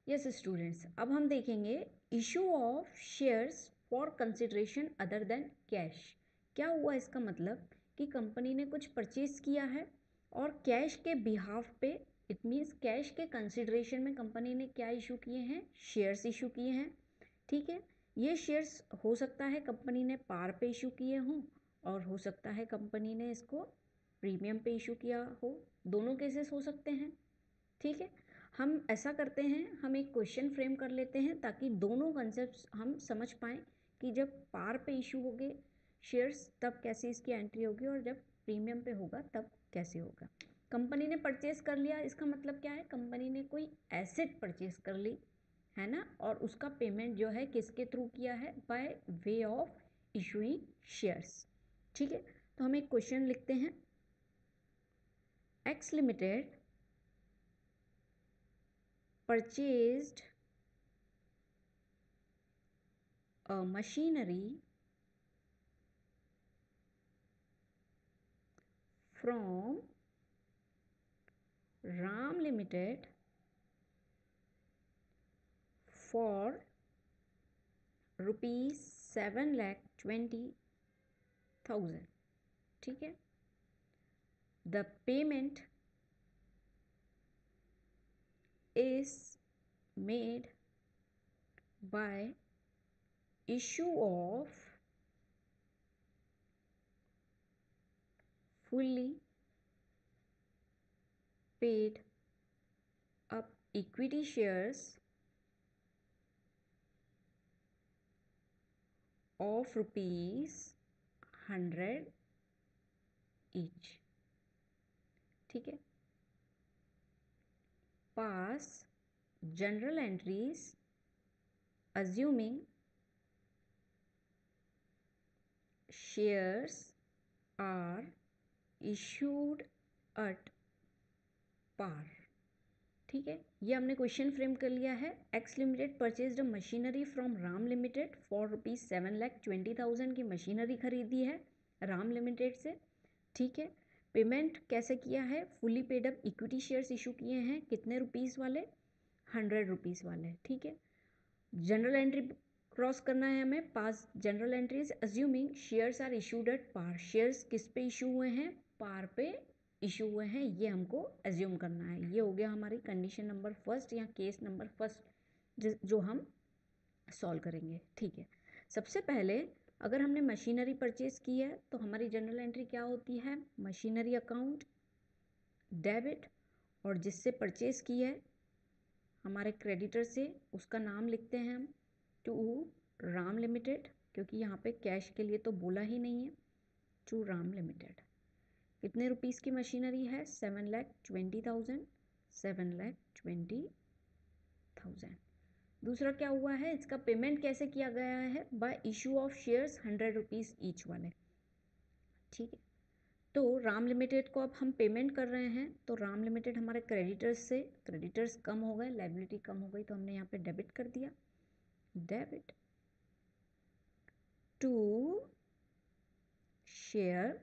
Yes students, अब हम देखेंगे issue of shares for consideration other than cash. क्या हुआ इसका मतलब कि कंपनी ने कुछ परचेज किया है और कैश के बिहाफ पे, इट मीन्स कैश के कंसिडरेशन में कंपनी ने क्या इशू किए हैं, शेयर्स इशू किए हैं। ठीक है, ये शेयर्स हो सकता है कंपनी ने पार पे इशू किए हों और हो सकता है कंपनी ने इसको प्रीमियम पे इशू किया हो, दोनों केसेस हो सकते हैं। ठीक है, हम ऐसा करते हैं, हम एक क्वेश्चन फ्रेम कर लेते हैं ताकि दोनों कंसेप्ट हम समझ पाएँ कि जब पार पे इशू होंगे शेयर्स तब कैसे इसकी एंट्री होगी और जब प्रीमियम पे होगा तब कैसे होगा। कंपनी ने परचेज कर लिया, इसका मतलब क्या है, कंपनी ने कोई एसेट परचेज कर ली है ना, और उसका पेमेंट जो है किसके थ्रू किया है, by way of issuing shares. ठीक है, तो हम एक क्वेश्चन लिखते हैं, x limited purchased a machinery from Ram Limited for ₹7,20,000। ठीक है, the payment is made by issue of fully paid up equity shares of ₹100 each। ठीक है, pass general entries assuming shares are issued at par। ठीक है, ये हमने question frame कर लिया है। X limited purchased a machinery from Ram limited for ₹7,20,000 की मशीनरी खरीदी है राम लिमिटेड से। ठीक है, पेमेंट कैसे किया है, fully paid up equity shares issue किए हैं, कितने रुपीज़ वाले, ₹100 वाले। ठीक है, जनरल एंट्री क्रॉस करना है हमें, pass general entries assuming shares are issued at par, shares किस पे इशू हुए हैं, पार पे इशू हुए हैं, ये हमको अज्यूम करना है। ये हो गया हमारी कंडीशन नंबर फर्स्ट या केस नंबर फर्स्ट जो हम सॉल्व करेंगे। ठीक है, सबसे पहले अगर हमने मशीनरी परचेज की है तो हमारी जनरल एंट्री क्या होती है, मशीनरी अकाउंट डेबिट, और जिससे परचेज की है हमारे क्रेडिटर से उसका नाम लिखते हैं हम टू राम लिमिटेड, क्योंकि यहाँ पे कैश के लिए तो बोला ही नहीं है, टू राम लिमिटेड। कितने रुपीस की मशीनरी है, 7,20,000, 7,20,000। दूसरा क्या हुआ है, इसका पेमेंट कैसे किया गया है, bye issue of shares ₹100 each वाले। ठीक है, तो राम लिमिटेड को अब हम पेमेंट कर रहे हैं, तो राम लिमिटेड हमारे क्रेडिटर्स से, क्रेडिटर्स कम हो गए, लायबिलिटी कम हो गई, तो हमने यहाँ पे डेबिट कर दिया, debit to share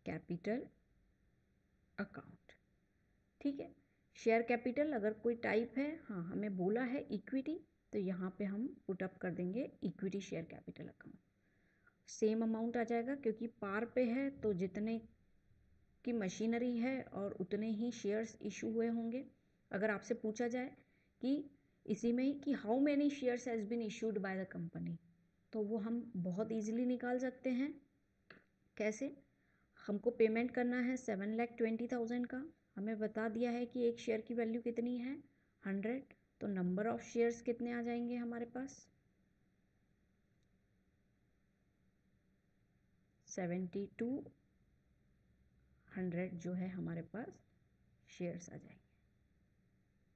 capital account. ठीक है, शेयर कैपिटल अगर कोई टाइप है, हाँ हमें बोला है इक्विटी, तो यहाँ पे हम पुट अप कर देंगे equity share capital account. Same amount आ जाएगा क्योंकि पार पे है, तो जितने की मशीनरी है और उतने ही शेयर्स इशू हुए होंगे। अगर आपसे पूछा जाए कि इसी में ही कि how many shares has been issued by the company, तो वो हम बहुत इजीली निकाल सकते हैं। कैसे, हमको पेमेंट करना है 7,20,000 का, हमें बता दिया है कि एक शेयर की वैल्यू कितनी है, 100, तो नंबर ऑफ शेयर्स कितने आ जाएंगे हमारे पास, 7,200 जो है हमारे पास शेयर्स आ जाएंगे।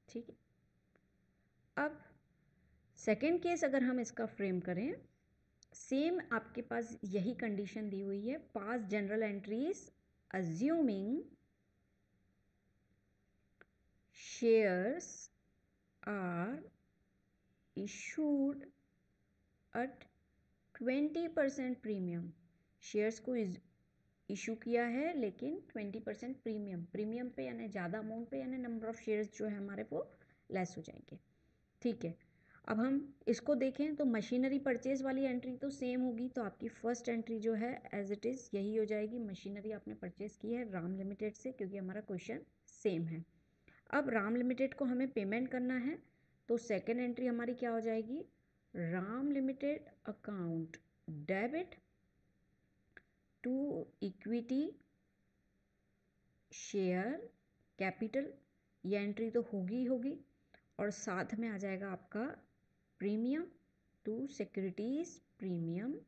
ठीक है, अब सेकेंड केस अगर हम इसका फ्रेम करें, सेम आपके पास यही कंडीशन दी हुई है, pass general entries assuming shares are issued at 20% premium, shares को इशू किया है लेकिन 20% प्रीमियम, प्रीमियम पे यानी ज़्यादा अमाउंट पे, यानी नंबर ऑफ शेयर्स जो है हमारे वो लेस हो जाएंगे। ठीक है, अब हम इसको देखें तो मशीनरी परचेज वाली एंट्री तो सेम होगी, तो आपकी फर्स्ट एंट्री जो है एज इट इज़ यही हो जाएगी। मशीनरी आपने परचेज की है राम लिमिटेड से, क्योंकि हमारा क्वेश्चन सेम है। अब राम लिमिटेड को हमें पेमेंट करना है, तो सेकेंड एंट्री हमारी क्या हो जाएगी, Ram limited account debit to equity share capital, ये एंट्री तो होगी ही होगी, और साथ में आ जाएगा आपका premium to securities premium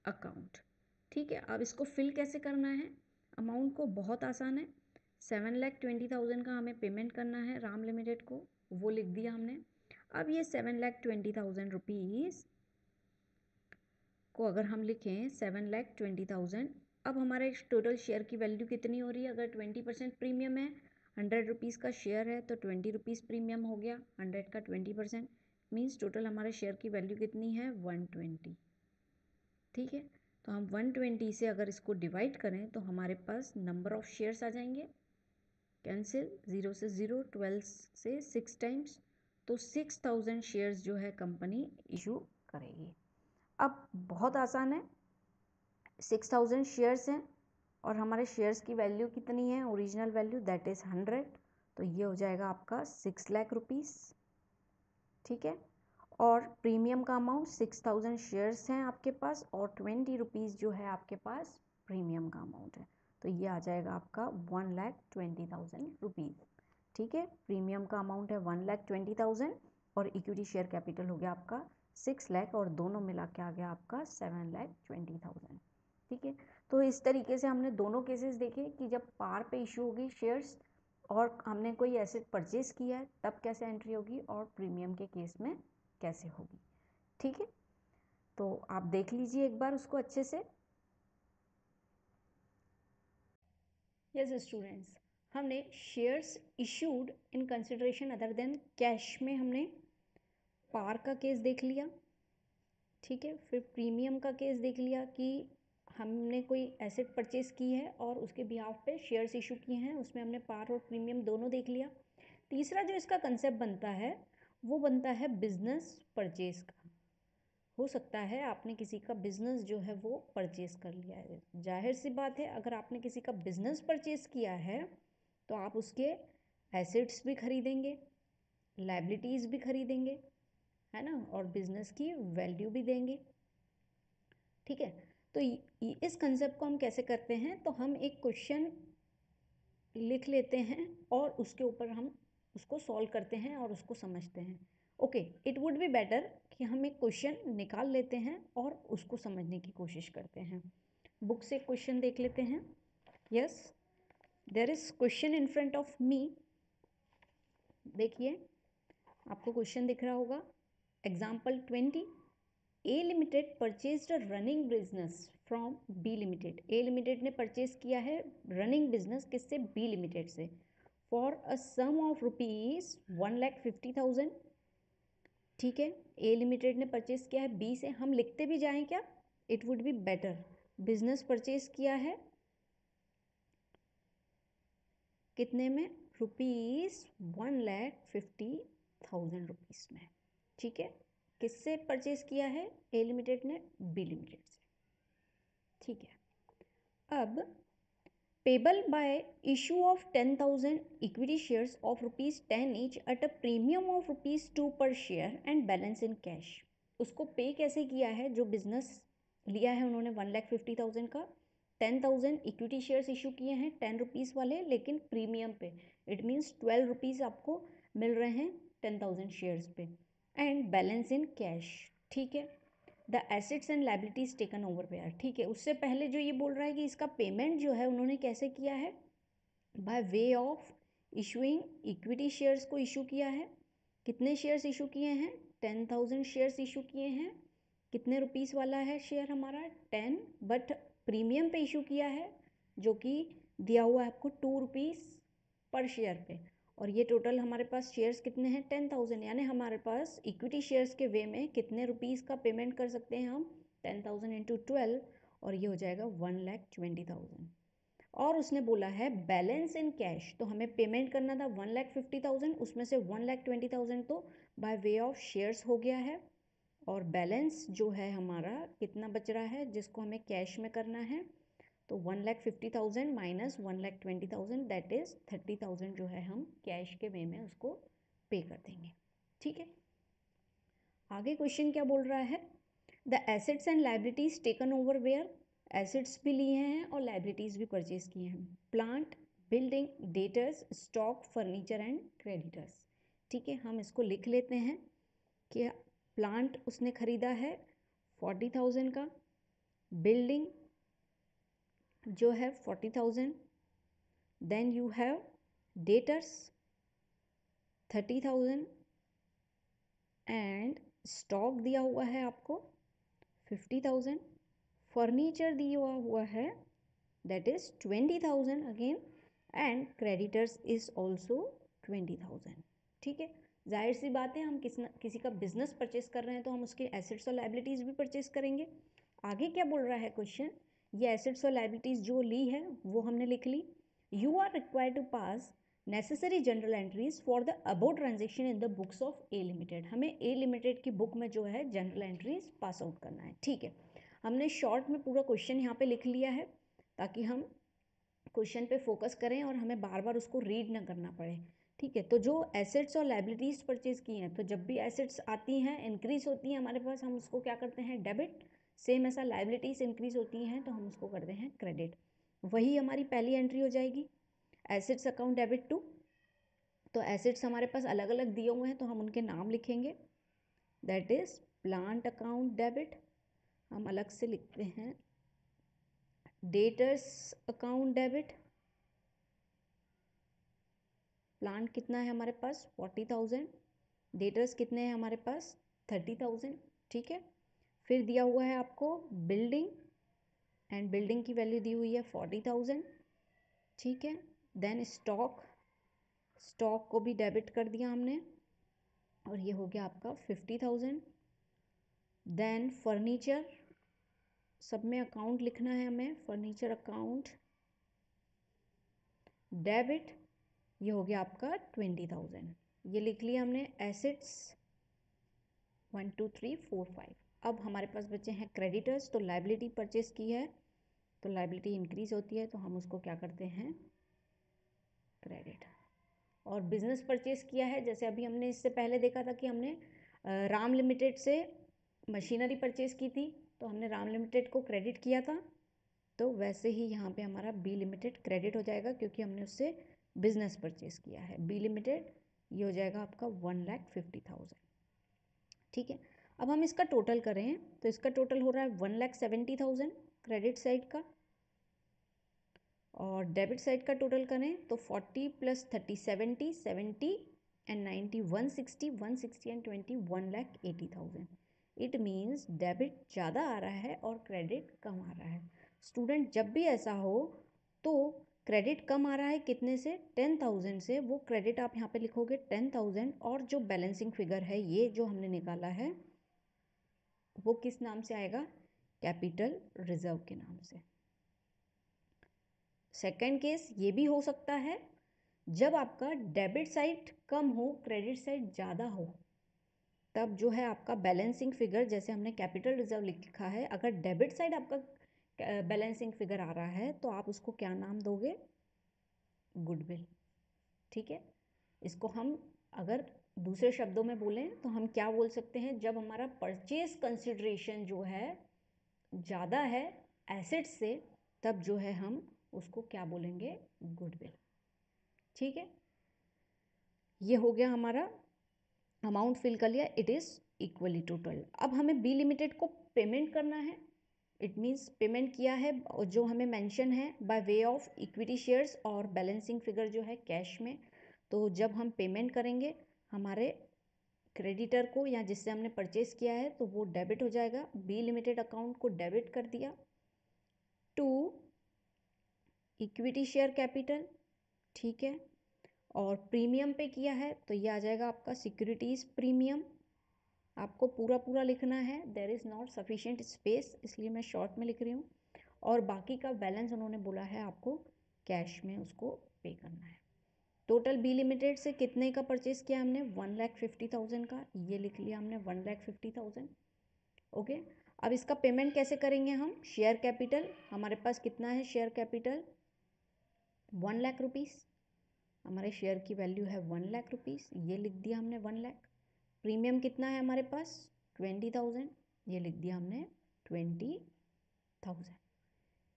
account. ठीक है, अब इसको फिल कैसे करना है अमाउंट को, बहुत आसान है। 7,20,000 का हमें पेमेंट करना है राम लिमिटेड को, वो लिख दिया हमने। अब ये 7,20,000 रुपीज़ को अगर हम लिखें 7,20,000, अब हमारे टोटल शेयर की वैल्यू कितनी हो रही है, अगर 20% प्रीमियम है, 100 रुपीज़ का शेयर है तो 20 रुपीज़ प्रीमियम हो गया, 100 का 20% मीन्स टोटल हमारे शेयर की वैल्यू कितनी है 120। ठीक है, तो हम 120 से अगर इसको डिवाइड करें तो हमारे पास नंबर ऑफ शेयर्स आ जाएंगे, कैंसिल, 0 से 0, 12 से 6 टाइम्स, तो 6,000 शेयर्स जो है कंपनी इशू करेगी। अब बहुत आसान है, 6,000 शेयर्स हैं और हमारे शेयर्स की वैल्यू कितनी है, ओरिजिनल वैल्यू दैट इज़ 100, तो ये हो जाएगा आपका 6 लाख रुपीज़। ठीक है, और प्रीमियम का अमाउंट 6,000 शेयर्स हैं आपके पास, और 20 रुपीज़ जो है आपके पास प्रीमियम का अमाउंट है, तो ये आ जाएगा आपका 1,20,000 रुपीज़। ठीक है, प्रीमियम का अमाउंट है 1,20,000 और इक्विटी शेयर कैपिटल हो गया आपका 6 लाख, और दोनों मिला के आ गया आपका 7,20,000। ठीक है, तो इस तरीके से हमने दोनों केसेस देखे कि जब पार पे इशू होगी शेयर्स और हमने कोई एसेट परचेज किया है तब कैसे एंट्री होगी, और प्रीमियम के केस में कैसे होगी। ठीक है, तो आप देख लीजिए एक बार उसको अच्छे से। यस स्टूडेंट्स, हमने shares issued in consideration other than cash में हमने पार का केस देख लिया। ठीक है, फिर प्रीमियम का केस देख लिया कि हमने कोई एसेट परचेज की है और उसके बिहाफ पे शेयर्स इशू किए हैं, उसमें हमने पार और प्रीमियम दोनों देख लिया। तीसरा जो इसका कंसेप्ट बनता है वो बनता है बिजनेस परचेज का। हो सकता है आपने किसी का बिजनेस जो है वो परचेज कर लिया है, जाहिर सी बात है अगर आपने किसी का बिजनेस परचेज किया है तो आप उसके एसेट्स भी खरीदेंगे, लायबिलिटीज़ भी खरीदेंगे, है ना, और बिजनेस की वैल्यू भी देंगे। ठीक है, तो इस कंसेप्ट को हम कैसे करते हैं, तो हम एक क्वेश्चन लिख लेते हैं और उसके ऊपर हम उसको सॉल्व करते हैं और उसको समझते हैं। Okay, it would be better कि हम एक क्वेश्चन निकाल लेते हैं और उसको समझने की कोशिश करते हैं। बुक से क्वेश्चन देख लेते हैं। Yes, there is question in front of me. देखिए, आपको क्वेश्चन दिख रहा होगा। Example 20, A limited purchased a running business from B limited. A limited ने परचेज किया है रनिंग बिजनेस किससे, बी लिमिटेड से, for a sum of rupees 1,50,000। ठीक है, ए लिमिटेड ने परचेज किया है बी से, हम लिखते भी जाएं क्या, it would be better. Business purchase किया है कितने में, ₹1,50,000 रुपीज़ में। ठीक है, किससे परचेज किया है, ए लिमिटेड ने बी लिमिटेड से। ठीक है, अब payable by issue of 10,000 equity shares of ₹10 each at a premium of ₹2 पर share and balance in cash. उसको पे कैसे किया है, जो बिजनेस लिया है उन्होंने 1,50,000 का, 10,000 इक्विटी शेयर्स इशू किए हैं 10 रुपीज़ वाले, लेकिन प्रीमियम पे, इट मीन्स 12 रुपीज़ आपको मिल रहे हैं 10,000 शेयर्स पे, एंड बैलेंस इन कैश। ठीक है, the assets and liabilities taken over पे। ठीक है, उससे पहले जो ये बोल रहा है कि इसका पेमेंट जो है उन्होंने कैसे किया है, by way of issuing equity shares को इशू किया है। कितने शेयर्स इशू किए हैं, 10,000 शेयर्स इशू किए हैं। कितने रुपीज़ वाला है शेयर हमारा, 10, बट प्रीमियम पे इशू किया है जो कि दिया हुआ है आपको 2 रुपीज़ पर शेयर पे, और ये टोटल हमारे पास शेयर्स कितने हैं 10,000, यानी हमारे पास इक्विटी शेयर्स के वे में कितने रुपीज़ का पेमेंट कर सकते हैं हम, 10,000 इंटू 12, और ये हो जाएगा 1,20,000। और उसने बोला है बैलेंस इन कैश, तो हमें पेमेंट करना था 1,50,000, उसमें से 1,20,000 तो बाय वे ऑफ शेयर्स हो गया है, और बैलेंस जो है हमारा कितना बच रहा है जिसको हमें कैश में करना है, तो 1,50,000 माइनस 1,20,000 दैट इज 30,000 जो है हम कैश के वे में उसको पे कर देंगे। ठीक है, आगे क्वेश्चन क्या बोल रहा है, the assets and liabilities taken over where, assets भी लिए हैं और लाइबिलिटीज भी परचेज किए हैं, plant, building, debtors, stock, furniture and creditors. ठीक है, हम इसको लिख लेते हैं कि प्लांट उसने खरीदा है 40,000 का, बिल्डिंग जो है 40,000, then you have debtors 30,000 and stock दिया हुआ है आपको 50,000, फर्नीचर दिया हुआ है that is 20,000 again, and creditors is also 20,000। ठीक है, जाहिर सी बात है हम किसी का बिजनेस परचेस कर रहे हैं तो हम उसके एसेट्स और लाइबिलिटीज भी परचेस करेंगे। आगे क्या बोल रहा है क्वेश्चन, ये एसेट्स और लाइबिलिटीज जो ली है वो हमने लिख ली, you are required to pass necessary general entries for the above transaction in the books of A limited, हमें ए लिमिटेड की बुक में जो है जनरल एंट्रीज पास आउट करना है। ठीक है, हमने शॉर्ट में पूरा क्वेश्चन यहाँ पे लिख लिया है ताकि हम क्वेश्चन पे फोकस करें और हमें बार बार उसको रीड ना करना पड़े। ठीक है, तो जो एसेट्स और लाइबिलिटीज परचेज की हैं, तो जब भी एसेट्स आती हैं इंक्रीज होती हैं हमारे पास, हम उसको क्या करते हैं डेबिट, सेम ऐसा लाइबिलिटीज इंक्रीज होती हैं तो हम उसको करते हैं क्रेडिट। वही हमारी पहली एंट्री हो जाएगी, एसेट्स अकाउंट डेबिट टू, तो एसेट्स हमारे पास अलग अलग दिए हुए हैं तो हम उनके नाम लिखेंगे, that is plant account debit, हम अलग से लिखते हैं डेटर्स अकाउंट डेबिट, प्लांट कितना है हमारे पास 40,000, डेटर्स कितने हैं हमारे पास 30,000। ठीक है, फिर दिया हुआ है आपको बिल्डिंग, एंड बिल्डिंग की वैल्यू दी हुई है 40,000। ठीक है, देन स्टॉक, स्टॉक को भी डेबिट कर दिया हमने और ये हो गया आपका 50,000। देन फर्नीचर, सब में अकाउंट लिखना है हमें, फर्नीचर अकाउंट डेबिट, ये हो गया आपका 20,000, ये लिख लिया हमने एसेट्स 1 2 3 4 5। अब हमारे पास बचे हैं क्रेडिटर्स, तो लाइबिलिटी परचेस की है तो लाइबिलिटी इंक्रीज होती है तो हम उसको क्या करते हैं क्रेडिट, और बिजनेस परचेस किया है जैसे अभी हमने इससे पहले देखा था कि हमने राम लिमिटेड से मशीनरी परचेस की थी तो हमने राम लिमिटेड को क्रेडिट किया था, तो वैसे ही यहाँ पे हमारा बी लिमिटेड क्रेडिट हो जाएगा क्योंकि हमने उससे बिजनेस परचेस किया है। बी लिमिटेड ये हो जाएगा आपका 1,50,000। ठीक है, अब हम इसका टोटल करें तो इसका टोटल हो रहा है 1,70,000 क्रेडिट साइड का, और डेबिट साइड का टोटल करें तो 40 + 30 70 70 and 90 160 160 and 20 1,80,000। It means debit ज़्यादा आ रहा है और क्रेडिट कम आ रहा है। स्टूडेंट जब भी ऐसा हो तो क्रेडिट कम आ रहा है कितने से 10,000 से, वो क्रेडिट आप यहाँ पे लिखोगे 10,000, और जो बैलेंसिंग फिगर है ये जो हमने निकाला है वो किस नाम से आएगा कैपिटल रिजर्व के नाम से। सेकेंड केस ये भी हो सकता है जब आपका डेबिट साइड कम हो क्रेडिट साइड ज़्यादा हो, तब जो है आपका बैलेंसिंग फिगर, जैसे हमने कैपिटल रिजर्व लिखा है, अगर डेबिट साइड आपका बैलेंसिंग फिगर आ रहा है तो आप उसको क्या नाम दोगे गुडविल। ठीक है, इसको हम अगर दूसरे शब्दों में बोलें तो हम क्या बोल सकते हैं, जब हमारा परचेज कंसिडरेशन जो है ज़्यादा है एसेट से, तब जो है हम उसको क्या बोलेंगे गुडविल। ठीक है, ये हो गया हमारा अमाउंट फिल कर लिया, इट इज़ इक्वली टोटल। अब हमें बी लिमिटेड को पेमेंट करना है, इट मीन्स पेमेंट किया है जो हमें मेंशन है by way of equity shares और बैलेंसिंग फिगर जो है कैश में, तो जब हम पेमेंट करेंगे हमारे क्रेडिटर को या जिससे हमने परचेस किया है तो वो डेबिट हो जाएगा, बी लिमिटेड अकाउंट को डेबिट कर दिया टू इक्विटी शेयर कैपिटल। ठीक है, और प्रीमियम पे किया है तो ये आ जाएगा आपका सिक्योरिटीज़ प्रीमियम, आपको पूरा पूरा लिखना है, there is not sufficient space इसलिए मैं शॉर्ट में लिख रही हूँ, और बाकी का बैलेंस उन्होंने बोला है आपको कैश में उसको पे करना है। टोटल बी लिमिटेड से कितने का परचेज किया हमने, 1,50,000 का, ये लिख लिया हमने 1,50,000। ओके, अब इसका पेमेंट कैसे करेंगे हम, शेयर कैपिटल, हमारे पास कितना है शेयर कैपिटल, 1,00,000 रुपीज़, हमारे शेयर की वैल्यू है 1,00,000 रुपीज़, ये लिख दिया हमने 1,00,000। प्रीमियम कितना है हमारे पास, 20,000, ये लिख दिया हमने 20,000।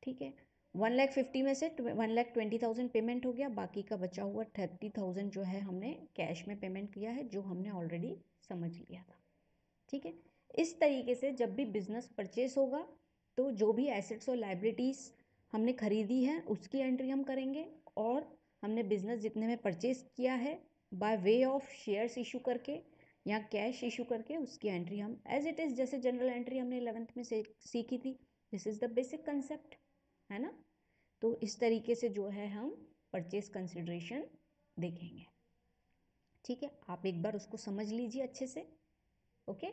ठीक है, 1,50,000 में से 1,20,000 पेमेंट हो गया, बाकी का बचा हुआ 30,000 जो है हमने कैश में पेमेंट किया है, जो हमने ऑलरेडी समझ लिया था। ठीक है, इस तरीके से जब भी बिजनेस परचेस होगा तो जो भी एसेट्स और लाइबिलिटीज़ हमने खरीदी है उसकी एंट्री हम करेंगे, और हमने बिजनेस जितने में परचेस किया है by way of shares issue करके या कैश इशू करके उसकी एंट्री हम एज इट इज़, जैसे जनरल एंट्री हमने 11th में सीखी थी, this is the basic concept, है ना। तो इस तरीके से जो है हम परचेस कंसिडरेशन देखेंगे। ठीक है, आप एक बार उसको समझ लीजिए अच्छे से। ओके।